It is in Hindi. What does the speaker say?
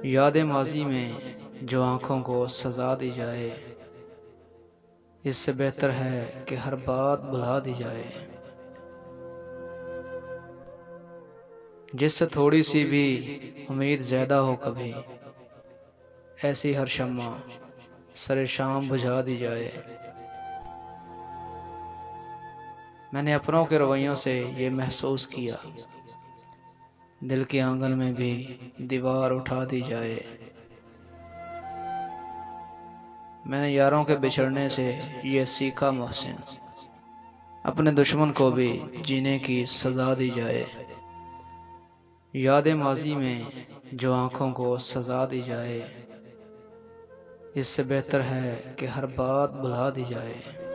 याद माजी में जो आँखों को सजा दी जाए, इससे बेहतर है कि हर बात भुला दी जाए। जिससे थोड़ी सी भी उम्मीद ज़्यादा हो कभी, ऐसी हर शम्मा सरे शाम बुझा दी जाए। मैंने अपनों के रवैयों से ये महसूस किया, दिल के आंगन में भी दीवार उठा दी जाए। मैंने यारों के बिछड़ने से ये सीखा मोहसिन, अपने दुश्मन को भी जीने की सजा दी जाए। याद माजी में जो आँखों को सजा दी जाए, इससे बेहतर है कि हर बात भुला दी जाए।